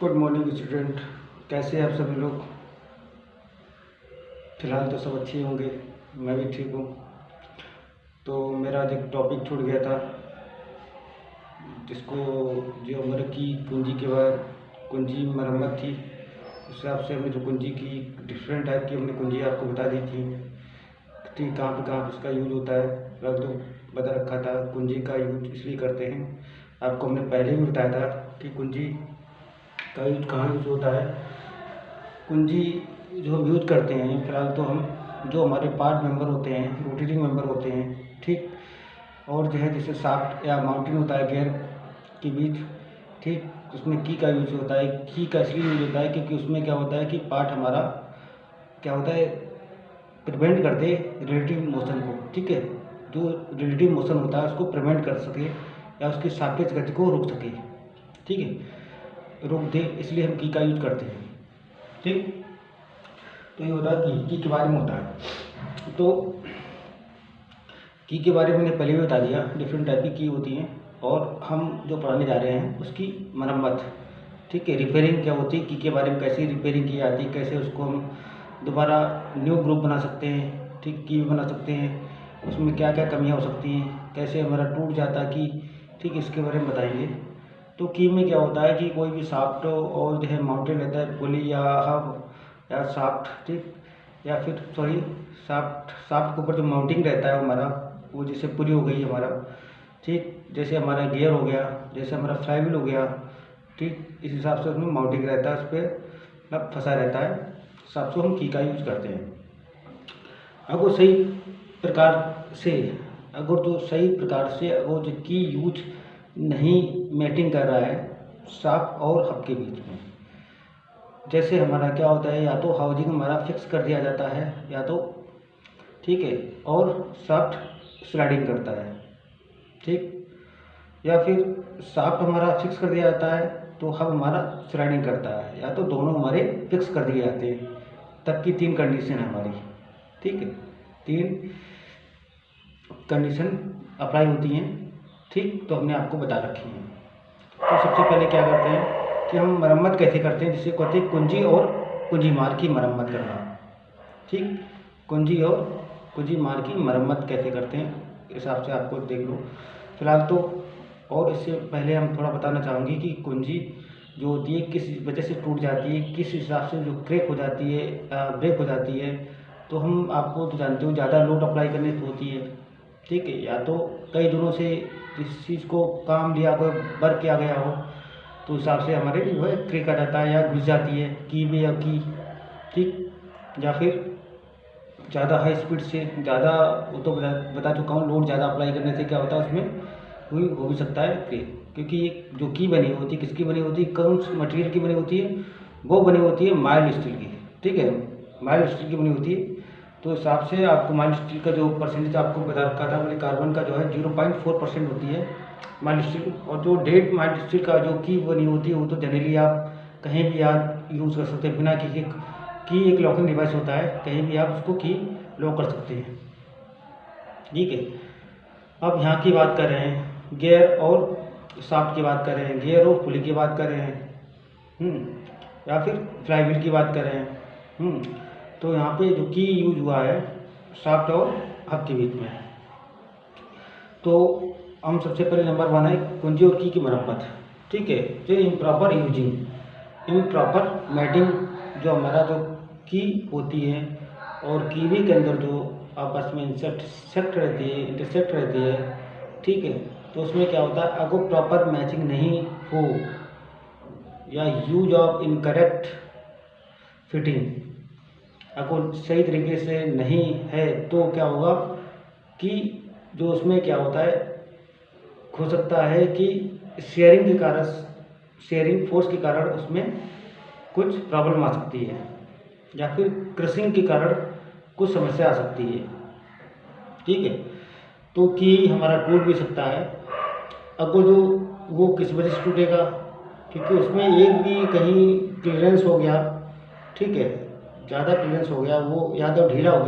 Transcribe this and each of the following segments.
Good morning student. कैसे हैं आप सभी लोग? फ़िलहाल तो सब अच्छे होंगे, मैं भी ठीक हूँ। तो मेरा आज एक टॉपिक छूट गया था, जिसको जो मेरे की कुंजी के बाद कुंजी मरम्मत थी। उस हिसाब से हमने जो कुंजी की डिफरेंट टाइप की हमने कुंजी आपको बता दी थी, ठीक कहाँ पे उसका यूज होता है। लगभग बता रखा था कुंजी का यूज इसलिए करते हैं। आपको हमने पहले भी बताया था कि कुंजी का यूज कहाँ यूज होता है। कुंजी जो हम यूज करते हैं, फिलहाल तो हम जो हमारे पार्ट मेंबर होते हैं, रोटेटिंग मेंबर होते हैं, ठीक, और जो है जैसे शाफ्ट या माउंटिंग होता है गियर के बीच, ठीक, उसमें की का यूज होता है। की का इसलिए यूज होता है क्योंकि उसमें क्या होता है कि पार्ट हमारा क्या होता है, प्रिवेंट कर दे रिलेटिव मोशन को, ठीक है। जो रिलेटिव मोशन होता है उसको प्रिवेंट कर सके या उसकी सापेक्ष गति को रोक सके, ठीक है, रोक दे, इसलिए हम की का यूज करते हैं, ठीक। तो ये होता है की के बारे में होता है। तो की के बारे में मैंने पहले भी बता दिया, डिफरेंट टाइप की की होती हैं, और हम जो पढ़ाने जा रहे हैं उसकी मरम्मत, ठीक है, रिपेयरिंग क्या होती है, की के बारे में कैसे रिपेयरिंग की जाती है, कैसे उसको हम दोबारा न्यू ग्रुप बना सकते हैं, ठीक, की बना सकते हैं, उसमें क्या क्या कमियाँ हो सकती हैं, कैसे हमारा टूट जाता की, ठीक, इसके बारे में बताएंगे। तो की में क्या होता है कि कोई भी शाफ्ट और जो है माउंटेन रहता है, पुली या हब या शाफ्ट, ठीक, या फिर सॉरी शाफ्ट के ऊपर जो माउंटिंग रहता है हमारा, वो जैसे पुली हो गई हमारा, ठीक, जैसे हमारा गियर हो गया, जैसे हमारा फ्लाईव्हील हो गया, ठीक, इस हिसाब से उसमें माउंटिंग रहता है, उस पर फंसा रहता है, हिसाब से हम की का यूज करते हैं। अगर सही प्रकार से अगर जो की यूज नहीं मैटिंग कर रहा है शाफ्ट और हब के बीच में, जैसे हमारा क्या होता है, या तो हाउजिंग हमारा फिक्स कर दिया जाता है, या तो, ठीक है, और शाफ्ट स्लाइडिंग करता है, ठीक, या फिर शाफ्ट हमारा फिक्स कर दिया जाता है तो हब हमारा स्लाइडिंग करता है, या तो दोनों हमारे फिक्स कर दिए जाते हैं। तब की 3 कंडीशन है हमारी, ठीक है, 3 कंडीशन अप्लाई होती हैं, ठीक, तो हमने आपको बता रखी हैं। तो सबसे पहले क्या करते हैं कि हम मरम्मत कैसे करते हैं, जिसे कहते हैं कुंजी और कुंजी मार की मरम्मत करना, ठीक, कुंजी और कुंजी मार की मरम्मत कैसे करते हैं, इस हिसाब से आपको देख लो फिलहाल तो। और इससे पहले हम थोड़ा बताना चाहूँगी कि कुंजी जो होती है किस वजह से टूट जाती है, किस हिसाब से जो क्रैक हो जाती है, ब्रेक हो जाती है। तो हम आपको तो जानते हो ज़्यादा लोड अप्लाई करने से होती है, ठीक है, या तो कई दिनों से किसी चीज़ को काम लिया, कोई वर्क किया गया हो, तो उस हिसाब से हमारे जो है क्रैक आ जाता है या घुस जाती है की में या की, ठीक, या फिर ज़्यादा हाई स्पीड से ज़्यादा, वो तो बता चुका हूँ, लोड ज़्यादा अप्लाई करने से क्या होता है उसमें कोई हो भी सकता है क्रैक। क्योंकि जो की बनी होती है, किसकी बनी होती है, कौन सी मटेरियल की बनी होती है, वो बनी होती है माइल्ड स्टील की, ठीक है, माइल्ड स्टील की बनी होती है। तो हिसाब से आपको माइल्ड स्टील का जो परसेंटेज आपको बता रखा था मैंने, कार्बन का जो है 0.4% होती है माइल्ड स्टील, और जो डेड माइल्ड स्टील का जो की बनी होती है वो तो जनरली आप कहीं भी आप यूज़ कर सकते हैं बिना किसी की, एक लॉकिंग डिवाइस होता है, कहीं भी आप उसको की लॉक कर सकते हैं, ठीक है। अब यहाँ की बात कर रहे हैं, गियर और शाफ्ट की बात कर रहे हैं, गियर और पुली की बात कर रहे हैं, या फिर फ्लाईव्हील की बात कर रहे हैं। तो यहाँ पे जो की यूज हुआ है शाफ्ट और हब के बीच में, तो हम सबसे पहले नंबर 1 है कुंजी और की मरम्मत, ठीक है। जो इम्प्रॉपर यूजिंग, इम्प्रॉपर मैटिंग, जो हमारा जो की होती है और कीवी के अंदर जो आपस में इंटरसेक्ट रहती है, ठीक है, तो उसमें क्या होता है, अगर प्रॉपर मैचिंग नहीं हो या यूज ऑफ इनकरेक्ट फिटिंग अगर सही तरीके से नहीं है, तो क्या होगा कि जो उसमें क्या होता है, हो सकता है कि शेयरिंग फोर्स के कारण उसमें कुछ प्रॉब्लम आ सकती है, या फिर क्रशिंग के कारण कुछ समस्या आ सकती है, ठीक है। तो कि हमारा टूट भी सकता है। अब वो किस वजह से टूटेगा, क्योंकि उसमें एक भी कहीं क्लियरेंस हो गया, ठीक है, ज़्यादा क्लियरेंस हो गया, वो या तो ढीला हो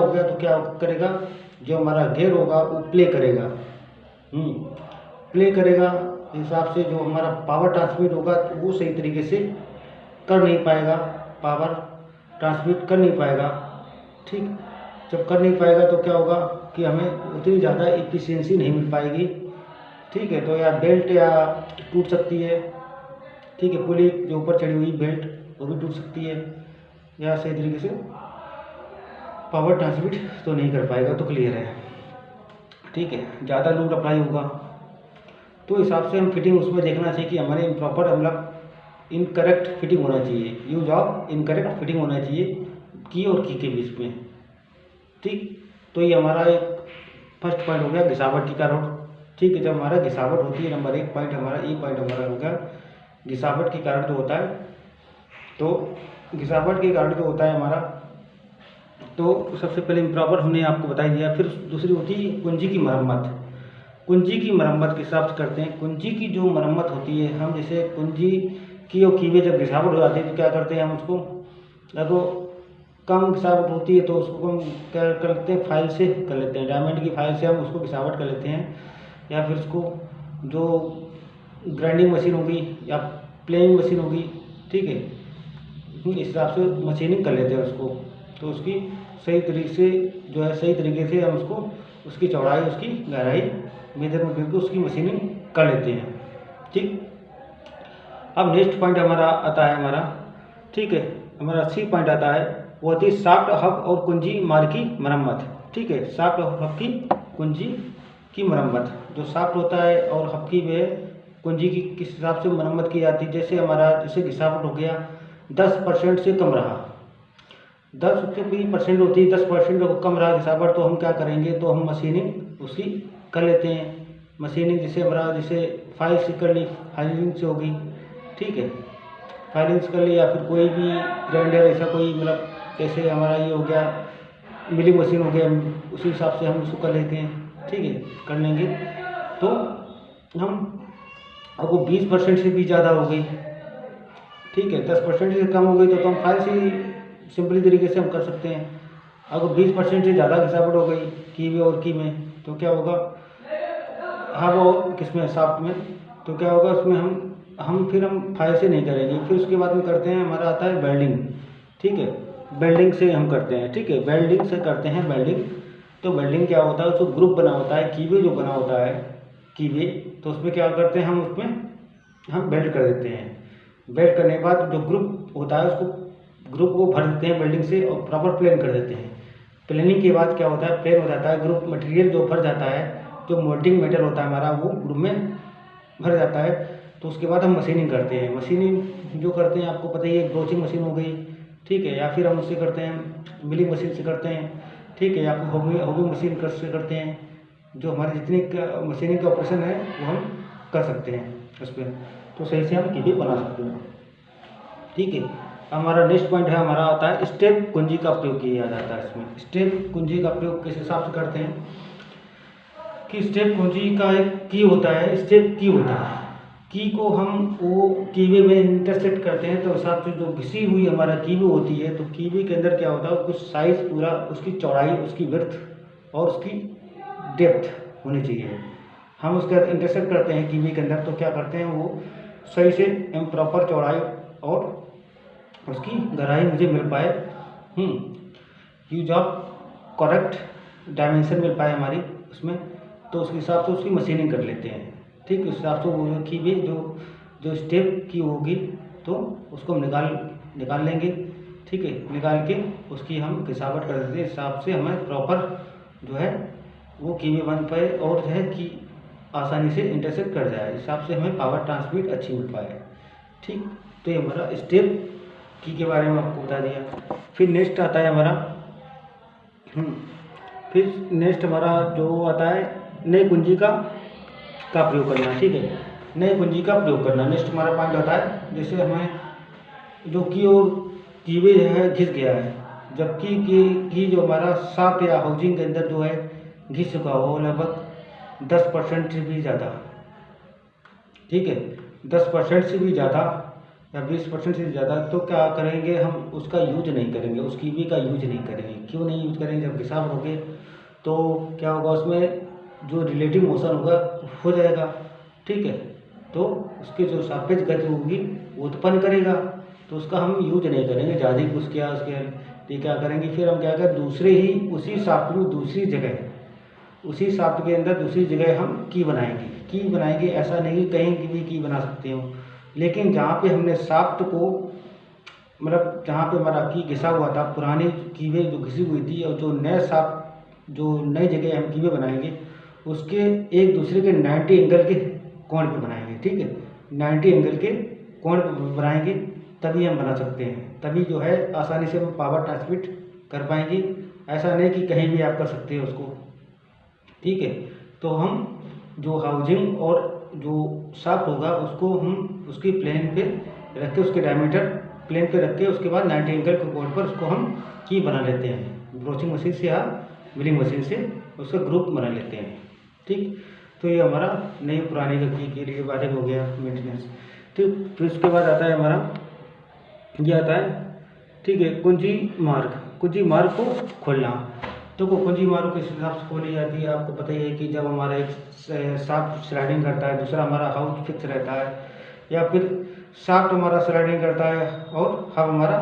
गया तो क्या करेगा, जो हमारा गियर होगा वो प्ले करेगा, हिसाब से जो हमारा पावर ट्रांसमिट होगा वो सही तरीके से कर नहीं पाएगा, पावर ट्रांसमिट कर नहीं पाएगा। ठीक, जब कर नहीं पाएगा तो क्या होगा कि हमें उतनी ज़्यादा एफिशिएंसी नहीं मिल पाएगी। ठीक है, तो या बेल्ट या टूट सकती है। ठीक है, पुली जो ऊपर चढ़ी हुई बेल्ट वो भी टूट सकती है, या सही तरीके से पावर ट्रांसमिट तो नहीं कर पाएगा। तो क्लियर है। ठीक है, ज़्यादा लोड अप्लाई होगा तो हिसाब से हम फिटिंग उसमें देखना चाहिए कि हमारे इम्प्रॉपर मतलब इनकरेक्ट फिटिंग होना चाहिए, यूज ऑफ इनकरेक्ट फिटिंग होना चाहिए की और की के बीच में। ठीक, तो ये हमारा एक फर्स्ट पॉइंट हो गया घिसावट की कारण। ठीक है, जब हमारा घिसावट होती है, नंबर एक पॉइंट हमारा हो गया घिसावट के कारण जो होता है। तो घिसावट के कारण जो होता है हमारा, तो सबसे पहले इम्प्रॉपर हमने आपको बता दिया। फिर दूसरी होती है कुंजी की मरम्मत। कुंजी की मरम्मत किस हिसाब से करते हैं? कुंजी की जो मरम्मत होती है, हम जैसे कुंजी की और कीवे जब घिसावट हो जाती है तो क्या करते हैं हम उसको, या तो कम घिसावट होती है तो उसको हम क्या कर लेते हैं, फाइल से कर लेते हैं, डायमंड की फाइल से हम उसको घिसावट कर लेते हैं, या फिर उसको जो ग्राइंडिंग मशीन होगी या प्लेइंग मशीन होगी, ठीक है, इस हिसाब से मशीनिंग कर लेते हैं उसको। तो उसकी सही तरीके से जो है, सही तरीके से हम उसको उसकी चौड़ाई उसकी गहराई मेजरमेंट करके उसकी मशीनिंग कर लेते हैं। ठीक, अब नेक्स्ट पॉइंट हमारा आता है हमारा, ठीक है, हमारा 3 पॉइंट आता है, वो होती है शाफ्ट हब और कुंजी मार की मरम्मत। ठीक है, शाफ्ट और हब की कुंजी की मरम्मत। जो शाफ्ट होता है और हब की वे कुंजी की किस हिसाब से मरम्मत की जाती है? जैसे हमारा जैसे घिसावट हो गया 10% से कम रहा, 10% होती है, 10% कम रहा घिसावट, तो हम क्या करेंगे, तो हम मशीनिंग उसकी कर लेते हैं। मशीनिंग जैसे हमारा जैसे फाइल से कर ली, फाइलिंग से होगी। ठीक है, फाइलिंग से कर ली, या फिर कोई भी ग्राइंडर ऐसा कोई मतलब जैसे हमारा ये हो गया मिलिंग मशीन हो गया, उसी हिसाब से हम उसको कर लेते हैं। ठीक है, कर लेंगे तो हम, अब वो 20% से भी ज़्यादा हो गई, ठीक है, 10% से कम हो गई तो हम फाइल से ही सिंपली तरीके से हम कर सकते हैं। अगर 20% से ज़्यादा घिसावट हो गई कीवे और की में, तो क्या होगा, हाँ वो किसमें शाफ्ट में, तो क्या होगा उसमें हम फिर हम फाइल से नहीं करेंगे। फिर उसके बाद में करते हैं, हमारा आता है वेल्डिंग। ठीक है, वेल्डिंग से हम करते हैं। ठीक है, वेल्डिंग से करते हैं वेल्डिंग। तो वेल्डिंग क्या होता है, उसको ग्रुप बना होता है, कीवे जो बना होता है कीवे, तो उसमें क्या करते हैं हम, उसमें हम वेल्ड कर देते हैं। वेल्ड करने के बाद जो ग्रुप होता है उसको ग्रुप को भर देते हैं वेल्डिंग से और प्रॉपर प्लेन कर देते हैं। प्लेनिंग के बाद क्या होता है, प्लेन हो जाता है ग्रुप, मटेरियल जो भर जाता है, जो मोल्डिंग मेटल होता है हमारा वो ग्रुप में भर जाता है। तो उसके बाद हम मशीनिंग करते हैं। मशीनिंग जो करते हैं आपको पता ही है, ब्रोचिंग मशीन हो गई, ठीक है, या फिर हम उससे करते हैं मिलिंग मशीन से करते हैं। ठीक है, या फिर होगी मशीन से करते हैं। जो हमारी जितनी मशीनिंग का ऑपरेशन है वो हम कर सकते हैं उस पर, तो सही से हम कीवे बना सकते हैं। ठीक है, हमारा नेक्स्ट पॉइंट है, हमारा आता है स्टेप कुंजी का प्रयोग किया जाता है। इसमें स्टेप कुंजी का प्रयोग किस हिसाब से करते हैं कि स्टेप कुंजी का एक की होता है, स्टेप की होता है, की को हम वो कीवे में इंटरसेक्ट करते हैं। तो हिसाब से जो घिसी हुई हमारा कीवे होती है, तो कीवे के अंदर क्या होता है, कुछ साइज पूरा, उसकी चौड़ाई, उसकी विड्थ और उसकी डेप्थ होनी चाहिए। हम उसके इंटरसेक्ट करते हैं कीवे के अंदर, तो क्या करते हैं वो सही से प्रॉपर चौड़ाई और उसकी गहराई मुझे मिल पाए, यूज ऑफ करेक्ट डायमेंशन मिल पाए हमारी उसमें, तो उसके हिसाब से उसकी मशीनिंग कर लेते हैं। ठीक, उस हिसाब से वो कीवे जो स्टेप की होगी तो उसको हम निकाल लेंगे। ठीक है, निकाल के उसकी हम घिसावट कर देते हैं, हिसाब से हमें प्रॉपर जो है वो कीवे बन पाए और जो है कि आसानी से इंटरसेक्ट कर जाए, हिसाब से हमें पावर ट्रांसमिट अच्छी मिल पाए। ठीक, तो ये हमारा स्टेप की के बारे में आपको बता दिया। फिर नेक्स्ट आता है हमारा फिर नेक्स्ट हमारा जो आता है नई कुंजी का प्रयोग करना। ठीक है, नई कुंजी का प्रयोग करना नेक्स्ट हमारा पॉइंट आता है। जैसे हमें जो की और कीवे जो है घिस गया है, जबकि की जो हमारा शाफ्ट या हाउसिंग के अंदर जो है घिस चुका हो लगभग 10% से भी ज़्यादा। ठीक है, 10% से भी ज़्यादा या 20% से ज़्यादा, तो क्या करेंगे हम उसका यूज नहीं करेंगे, उस कीवी का यूज नहीं करेंगे। क्यों नहीं यूज करेंगे? जब घिसाव होगे तो क्या होगा, उसमें जो रिलेटिव मोशन होगा हो जाएगा। ठीक है, तो उसके जो सापेक्ष गति होगी वो उत्पन्न करेगा, तो उसका हम यूज नहीं करेंगे ज़्यादा उसके ये क्या करेंगे, फिर हम क्या करें दूसरे ही उसी शाफ्ट में दूसरी जगह, उसी शाफ्ट के अंदर दूसरी जगह हम की बनाएंगे। ऐसा नहीं कहीं भी की बना सकते हो, लेकिन जहाँ पे हमने शाफ्ट को मतलब जहाँ पे हमारा की घिसा हुआ था, पुरानी कीवें जो घिसी हुई थी, और जो नए शाफ्ट जो नई जगह हम कीवें बनाएंगे उसके एक दूसरे के 90 एंगल के कोण पे बनाएंगे। ठीक है, 90 एंगल के कोण पे बनाएंगे, तभी हम बना सकते हैं, तभी जो है आसानी से हम पावर ट्रांसमिट कर पाएंगे। ऐसा नहीं कि कहीं भी आप कर सकते हैं उसको। ठीक है, तो हम जो हाउजिंग और जो शाफ्ट होगा उसको हम उसकी प्लेन पे रख के, उसके डायमीटर प्लेन पे रख के, उसके बाद 90 एंगल के कोण पर उसको हम की बना लेते हैं ब्रोचिंग मशीन से या मिलिंग मशीन से, उसका ग्रुप बना लेते हैं। ठीक, तो ये हमारा नई पुरानी की के लिए बारे में हो गया मेंटेनेंस। ठीक, फिर उसके बाद आता है हमारा ये आता है, ठीक है, कुंजी मार्ग को खोलना। तो कुंजी मार्ग किस हिसाब से खोली जाती है, आपको पता ही है कि जब हमारा एक शाफ्ट स्लाइडिंग करता है, दूसरा हमारा हाउस फिक्स रहता है, या फिर शाफ्ट हमारा स्लाइडिंग करता है और हब हमारा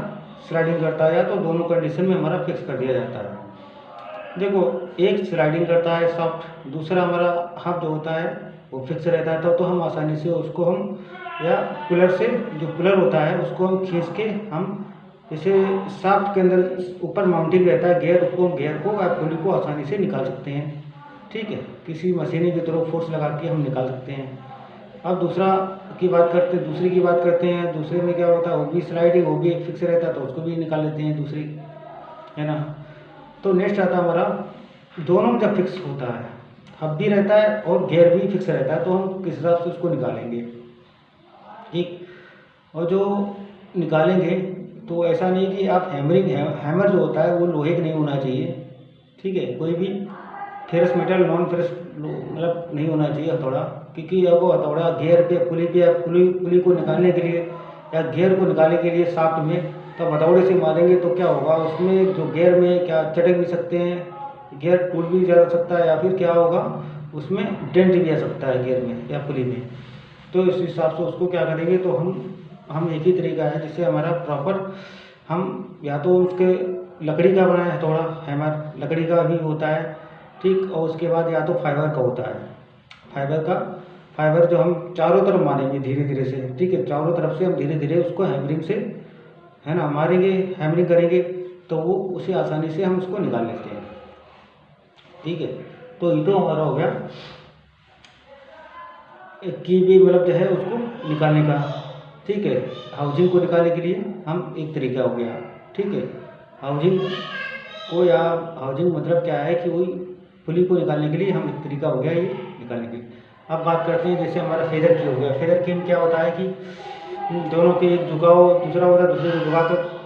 स्लाइडिंग करता है, या तो दोनों कंडीशन में हमारा फिक्स कर दिया जाता है। देखो, एक स्लाइडिंग करता है शाफ्ट, दूसरा हमारा हब जो होता है वो फिक्स रहता है, तो हम आसानी से उसको हम या पुलर से, जो पुलर होता है उसको हम खींच के हम जैसे शाफ्ट के अंदर ऊपर माउंटिंग रहता है गियर को या पुली को आसानी से निकाल सकते हैं। ठीक है, किसी मशीनी के थ्रू फोर्स लगा के हम निकाल सकते हैं। अब दूसरी की बात करते हैं। दूसरे में क्या होता है, वो भी स्लाइडिंग, वो भी एक फिक्स रहता है, तो उसको भी निकाल लेते हैं दूसरी, है ना। तो नेक्स्ट आता है हमारा, दोनों जब फिक्स होता है, हब भी रहता है और गियर भी फिक्स रहता है, तो हम किस हिसाब से उसको निकालेंगे। ठीक, और जो निकालेंगे तो ऐसा नहीं कि आप हैमर जो होता है वो लोहे का नहीं होना चाहिए। ठीक है, कोई भी फेरस मेटल नॉन फेरस मतलब नहीं होना चाहिए हथौड़ा, क्योंकि वो हथौड़ा गियर पे पुली को निकालने के लिए या गियर को निकालने के लिए शाफ्ट में, तो हथौड़े से मारेंगे तो क्या होगा, उसमें जो गियर में क्या चटक भी सकते हैं, गियर टूट भी जा सकता है, या फिर क्या होगा उसमें डेंट भी आ सकता है गियर में या पुली में। तो इस हिसाब से उसको क्या करेंगे, तो हम एक ही तरीका है जिससे हमारा प्रॉपर, हम या तो उसके लकड़ी का बनाए हथौड़ा, हैमर लकड़ी का भी होता है। ठीक, और उसके बाद या तो फाइबर का होता है, फाइबर जो हम चारों तरफ मारेंगे धीरे धीरे से। ठीक है, चारों तरफ से हम धीरे धीरे उसको हैमरिंग से, है ना, मारेंगे, हैमरिंग करेंगे, तो वो उसे आसानी से हम उसको निकाल लेते हैं। ठीक है, तो ये तो हमारा हो गया की भी मतलब जो है उसको निकालने का। ठीक है, हाउजिंग को निकालने के लिए हम एक तरीका हो गया। ठीक है, हाउजिंग को या हाउजिंग मतलब क्या है कि वही पुली को निकालने के लिए हम एक तरीका हो गया ये निकालने के लिए। अब बात करते हैं जैसे हमारा फेदर की हो गया। फेदर की में क्या होता है कि दोनों के एक झुकाव दूसरा होता है, दूसरे को झुका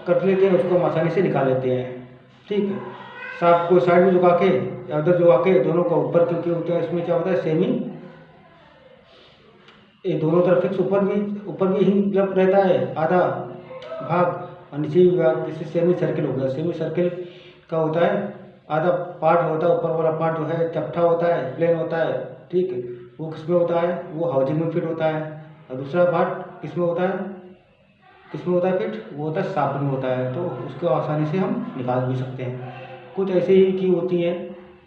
कर लेते हैं, उसको हम आसानी से निकाल लेते हैं। ठीक है, शाफ्ट को साइड में झुका के या उधर झुका के दोनों का ऊपर, क्योंकि होता है इसमें क्या होता है सेमी, ये दोनों तरफ फिक्स, ऊपर भी ही मतलब रहता है आधा भाग, और नीचे भी भाग, जैसे सेमी सर्किल हो गया। सेमी सर्किल का होता है आधा पार्ट होता है, ऊपर वाला पार्ट जो है चपटा होता है, प्लेन होता है। ठीक है, वो किस में होता है, वो हाउजिंग में फिट होता है। और दूसरा पार्ट किस में होता है फिट, वो होता है शाफ्ट में होता है, तो उसको आसानी से हम निकाल भी सकते हैं। कुछ ऐसे ही की होती है।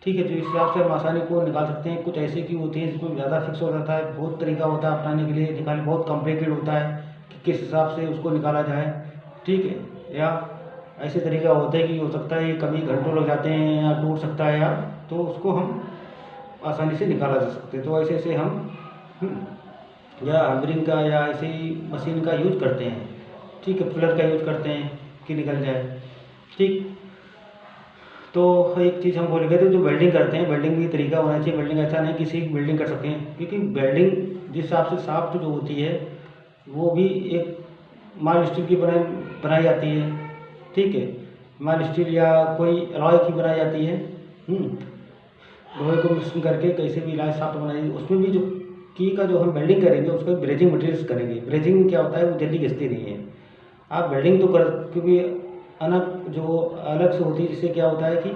ठीक है, जो इस हिसाब से हम आसानी को निकाल सकते हैं। कुछ ऐसी की होती है जिसमें ज़्यादा फिक्स हो जाता है, बहुत तरीका होता है अपनाने के लिए, निकालने बहुत कॉम्प्लिकेटेड होता है कि किस हिसाब से उसको निकाला जाए। ठीक है, या ऐसे तरीका होता है कि हो सकता है कभी घंटों लग जाते हैं या टूट सकता है, या तो उसको हम आसानी से निकाला जा सकते हैं। तो ऐसे ऐसे हम या हैमरिंग का या ऐसे ही मशीन का यूज करते हैं। ठीक है, पुलर का यूज करते हैं कि निकल जाए। ठीक, तो एक चीज़ हम भूल गए थे, जो वेल्डिंग करते हैं, वेल्डिंग भी तरीका होना चाहिए। वेल्डिंग ऐसा नहीं किसी की वेल्डिंग कर सकते हैं, क्योंकि वेल्डिंग जिस हिसाब से शाफ्ट जो होती है वो भी एक माइल्ड स्टील की बनाई जाती है। ठीक है, माइल्ड स्टील या कोई अलॉय की बनाई जाती है। लोहे को मिक्सिंग करके कैसे भी इलाज शाफ्ट बनाई, उसमें भी जो की का जो हम वेल्डिंग करेंगे उसका ब्रेजिंग मटेरियल्स करेंगे। ब्रेजिंग क्या होता है, वो जल्दी घिसती नहीं है। आप वेल्डिंग तो कर, क्योंकि अलग जो अलग से होती है, जिससे क्या होता है कि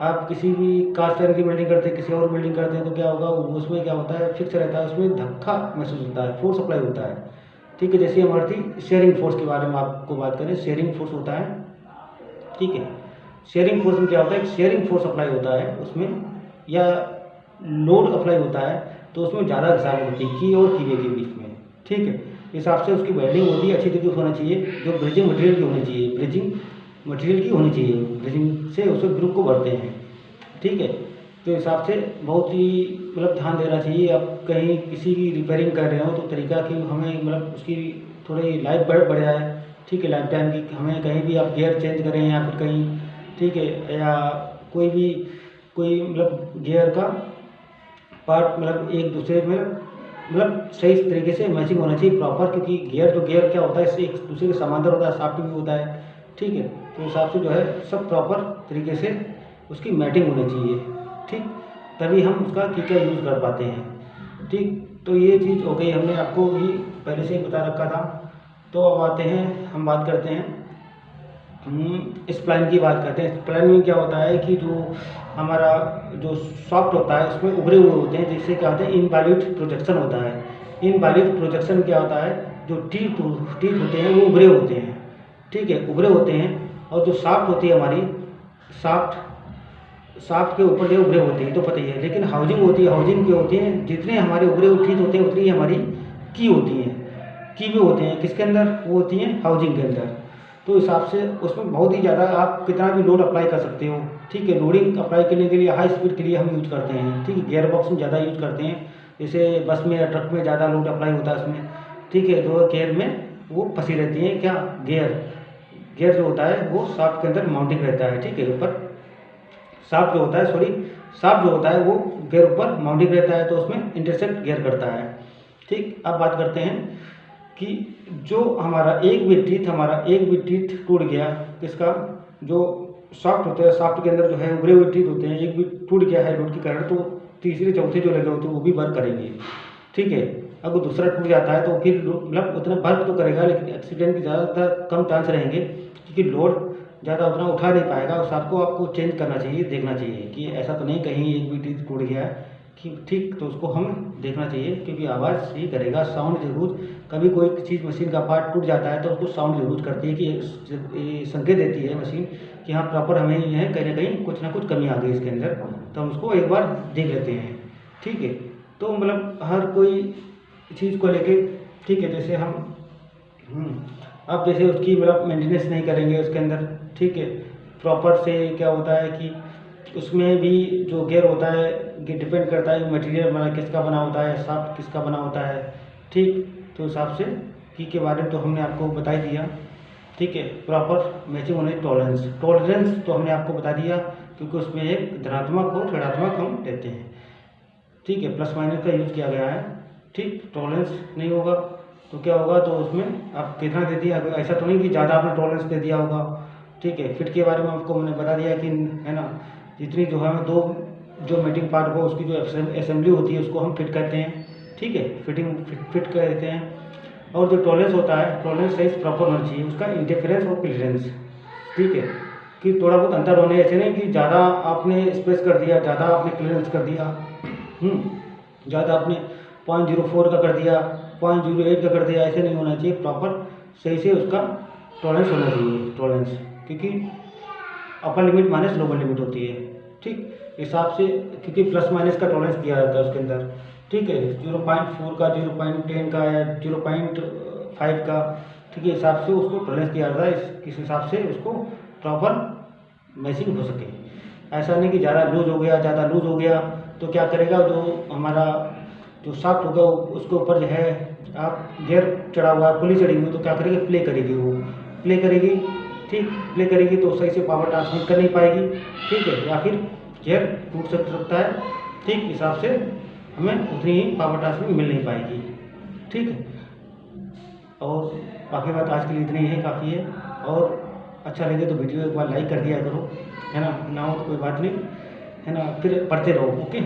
आप किसी भी कास्ट आयरन की वेल्डिंग करते हैं, किसी और वेल्डिंग करते हैं, तो क्या होगा, उसमें क्या होता है, फिक्स रहता है, उसमें धक्का महसूस होता है, फोर्स अप्लाई होता है। ठीक है, जैसे हमारी थी शेयरिंग फोर्स के बारे में आपको बात करें, शेयरिंग फोर्स होता है। ठीक है, शेयरिंग फोर्स में क्या होता है, शेयरिंग फोर्स अप्लाई होता है उसमें, या लोड अप्लाई होता है, तो उसमें ज़्यादा घिसाव होती है की और कीवे के बीच में। ठीक है, हिसाब से उसकी वेल्डिंग होती है, अच्छी तरीके से होना चाहिए, जो ब्रिजिंग मटेरियल की होनी चाहिए, ब्रिजिंग मटेरियल की होनी चाहिए, ब्रिजिंग से उसको ग्रुप को भरते हैं। ठीक है, तो हिसाब से बहुत ही मतलब ध्यान देना चाहिए। आप कहीं किसी की रिपेयरिंग कर रहे हो तो तरीका कि हमें मतलब उसकी थोड़ी लाइफ बढ़ जाए। ठीक है, लाइफ टाइम की हमें कहीं भी आप गियर चेंज करें या फिर कहीं, ठीक है, या कोई मतलब गियर का पार्ट मतलब एक दूसरे में मतलब सही तरीके से मैचिंग होना चाहिए प्रॉपर, क्योंकि गियर क्या होता है, इससे एक दूसरे के समांतर होता है, शाफ्ट भी होता है। ठीक है, तो हिसाब से जो है सब प्रॉपर तरीके से उसकी मैटिंग होनी चाहिए। ठीक, तभी हम उसका किकर यूज़ कर पाते हैं। ठीक, तो ये चीज़ हो गई, हमने आपको भी पहले से ही बता रखा था। तो अब आते हैं, हम बात करते हैं स्प्लाइन की बात करते हैं। स्प्लाइन में क्या होता है कि जो हमारा जो सॉफ्ट होता है उसमें उभरे हुए होते हैं, जिससे क्या होता है, इनवैलिड प्रोजेक्शन होता है। इनवैलिड प्रोजेक्शन क्या होता है, जो टीथ होते हैं वो उभरे होते हैं। ठीक है, उभरे होते हैं, और जो शाफ्ट होती है हमारी, शाफ्ट के ऊपर जो उभरे होते हैं तो पता ही है, लेकिन हाउसिंग होती है, हाउसिंग की होती है, जितने हमारे उभरे हुए टीथ होते हैं उतनी हमारी की होती हैं, की भी होते हैं, किसके अंदर वो होती हैं, हाउसिंग के अंदर। तो हिसाब से उसमें बहुत ही ज़्यादा आप कितना भी लोड अप्लाई कर सकते हो। ठीक है, लोडिंग अप्लाई करने के लिए हाई स्पीड के लिए हम यूज करते हैं। ठीक है, गियर बॉक्स में ज़्यादा यूज करते हैं, जैसे बस में या ट्रक में ज़्यादा लोड अप्लाई होता है उसमें। ठीक है, तो गियर में वो फंसी रहती हैं, क्या गियर जो होता है वो शाफ्ट के अंदर माउंटिंग रहता है। ठीक है, ऊपर शाफ्ट जो होता है वो गियर ऊपर माउंटिंग रहता है, तो उसमें इंटरसेक्ट गियर करता है। ठीक, अब बात करते हैं कि जो हमारा एक भी टीथ टूट गया, किसका, जो शाफ्ट होता है, शाफ्ट के अंदर जो है उभरे हुए टीथ होते हैं, एक भी टूट गया है लोड के कारण, तो तीसरे चौथे जो लगे होते हैं वो भी वर्क करेंगे। ठीक है, अगर दूसरा टूट जाता है तो फिर मतलब उतना वर्क तो करेगा, लेकिन एक्सीडेंट के ज़्यादातर कम चांस रहेंगे, क्योंकि लोड ज़्यादा उतना उठा नहीं पाएगा। उस आपको चेंज करना चाहिए, देखना चाहिए कि ऐसा तो नहीं कहीं एक भी टीथ टूट गया है कि, ठीक, तो उसको हम देखना चाहिए, क्योंकि आवाज़ ही करेगा, साउंड जरूर, कभी कोई चीज़ मशीन का पार्ट टूट जाता है तो उसको साउंड जरूर करती है, कि संकेत देती है मशीन कि हाँ प्रॉपर हमें ये है, कहीं ना कहीं कुछ ना कुछ कमी आ गई इसके अंदर, तो हम उसको एक बार देख लेते हैं। ठीक है, तो मतलब हर कोई चीज़ को लेके, ठीक है, जैसे हम अब जैसे उसकी मतलब मेंटेनेंस नहीं करेंगे उसके अंदर, ठीक है, प्रॉपर से क्या होता है कि उसमें भी जो गियर होता है डिपेंड करता है मटेरियल बना किसका बना होता है, शाफ्ट किसका बना होता है। ठीक, तो हिसाब से की के बारे में तो हमने आपको बता ही दिया। ठीक है, प्रॉपर मैचिंग होने, टॉलरेंस तो हमने आपको बता दिया, क्योंकि उसमें एक धनात्मक और ऋणात्मक हम देते हैं। ठीक है, प्लस माइनस का यूज़ किया गया है। ठीक, टॉलरेंस नहीं होगा तो क्या होगा, तो उसमें आप कितना दे दिया, ऐसा तो नहीं कि ज़्यादा आपने टॉलरेंस दे दिया होगा। ठीक है, फिट के बारे में आपको मैंने बता दिया कि है ना, जितनी जो हमें दो जो मेटिंग पार्ट हो उसकी जो असेंबली होती है उसको हम फिट करते हैं। ठीक है, फिट कर देते हैं। और जो टॉलरेंस होता है, टॉलरेंस साइज प्रॉपर होना चाहिए, उसका इंटरफेरेंस और क्लियरेंस। ठीक है, कि थोड़ा बहुत अंतर होने, ऐसे नहीं कि ज़्यादा आपने स्पेस कर दिया, ज़्यादा आपने क्लियरेंस कर दिया, ज़्यादा आपने 0.04 का कर दिया, 0.08 का कर दिया, ऐसे नहीं होना चाहिए। प्रॉपर सही से उसका टॉलरेंस होना चाहिए, टॉलरेंस, क्योंकि upper limit minus lower limit होती है। ठीक, हिसाब से, क्योंकि प्लस माइनस का टॉलरेंस दिया जाता है उसके अंदर। ठीक है, 0.4 का, 0.10 का या 0.5 का, ठीक है, हिसाब से उसको टॉलरेंस दिया जाता है, किस हिसाब से उसको प्रॉपर मैचिंग हो सके। ऐसा नहीं कि ज़्यादा लूज हो गया तो क्या करेगा, जो हमारा जो शाफ्ट होगा उसके ऊपर जो है आप गियर चढ़ा हुआ है, पुली चढ़ी हुई, तो क्या करेगी, प्ले करेगी। ठीक, प्ले करेगी तो सही से पावर ट्रांसमिट कर नहीं पाएगी। ठीक है, या फिर गियर टूट सकता है। ठीक, हिसाब से हमें उतनी ही पावर ट्रांसमिट मिल नहीं पाएगी। ठीक है, और बाकी बात आज के लिए इतनी है, काफ़ी है। और अच्छा लगे तो वीडियो एक बार लाइक कर दिया करो, है ना हो तो कोई बात नहीं, है ना, फिर पढ़ते रहो। ओके।